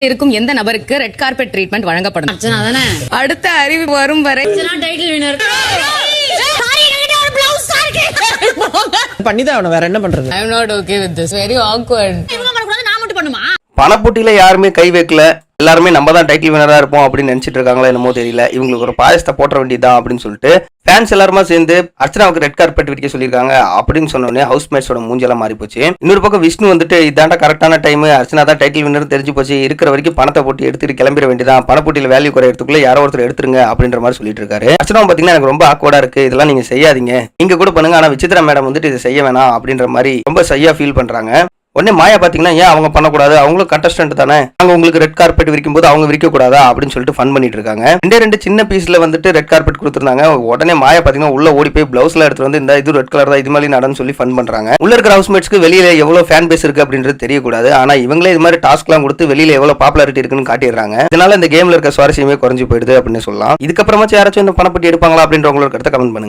இருக்கும் எந்த நபருக்கு ரெட் கார்பெட் ட்ரீட்மெண்ட் வழங்கப்படும்? அர்ச்சனா தானே? அடுத்த அறிவு வரும் வரை அர்ச்சனா டைட்டில் வினர். பண்ணிதான் அவன, வேற என்ன பண்றது? I am not okay with this. Very awkward. இவங்க பண்ண கூடாது, நான் மட்டும் பண்ணுமா? பணப்போட்டியில யாருமே கை வைக்கல, எல்லாருமே நம்ம தான் டைட்டில் வினரா இருப்போம் அப்படின்னு நினைச்சிட்டு இருக்காங்களா என்னமோ தெரியல. இவங்களுக்கு ஒரு பாயசத்தை போட்ட வேண்டியதான் அப்படின்னு சொல்லிட்டு ஃபேன்ஸ் எல்லாருமா சேர்ந்து அர்ச்சனாவுக்கு ரெட் கார்பெட் விரிக்க சொல்லியிருக்காங்க அப்படின்னு சொன்னோடனே ஹவுஸ் மேட்ஸோட மூஞ்செல்லாம் மாறி போச்சு. இன்னொரு பக்கம் விஷ்ணு வந்துட்டு இதாண்டா கரெக்டான டைம், அர்ச்சனா தான் டைட்டில் வினர் தெரிஞ்சு போச்சு, இருக்கிற வரைக்கும் பணத்தை போட்டு எடுத்துட்டு கிளம்பிட வேண்டியதான், பணப்போட்டியில வேல்யூ குறையறதுக்குள்ள யாரோ ஒருத்தர் எடுத்துருங்க அப்படின்ற மாதிரி சொல்லிட்டு இருக்காரு. அர்ச்சனா பாத்தீங்கன்னா எனக்கு ரொம்ப ஆக்வர்டா இருக்கு, இதெல்லாம் நீங்க செய்யாதீங்க, நீங்க கூட பண்ணுங்க, ஆனா விசித்ரா மேடம் வந்துட்டு இதை செய்ய வேணாம் அப்படின்ற மாதிரி ரொம்ப சையா ஃபீல் பண்றாங்க. உடனே மாயா பாத்தீங்கன்னா ஏன் அவங்க பண்ணக்கூடாது, அவங்களும் கண்டஸ்டன்ட் தானே, அவங்க உங்களுக்கு ரெட் கார்பெட் விரிக்கும் போது அவங்க விரிக்க கூடாதா அப்படின்னு சொல்லிட்டு ஃபன் பண்ணிட்டு இருக்காங்க. ரெண்டு சின்ன பீஸ்ல வந்துட்டு ரெட் கார்பெட் கொடுத்துருந்தாங்க. உடனே மாயா பாத்தீங்கன்னா உள்ள ஓடி போய் பிளவுஸ்ல எடுத்து வந்து இந்த இது ரெட் கலர் தான், இது மாதிரி நடன்னு சொல்லி ஃபன் பண்றாங்க. உள்ள இருக்கிற ஹவுஸ்மேட்ஸ்க்கு வெளியில எவ்வளவு ஃபேன் பேஸ் இருக்கு அப்படின்றது தெரியக்கூடாது, ஆனா இவங்களே இது மாதிரி டாஸ்க் எல்லாம் கொடுத்து வெளியில எவ்வளவு பாப்புலாரிட்டி இருக்குன்னு காட்டிடுறாங்க. இதனால இந்த கேம்ல இருக்க சுவாரஸ்யமே குறைஞ்சு போயிடுது அப்படின்னு சொல்லலாம். இதுக்கப்புறமா யாராச்சும் இந்த பணப்பட்டி எடுப்பாங்களா அப்படின்ற உங்களோட கருத்தை கமெண்ட் பண்ணுங்க.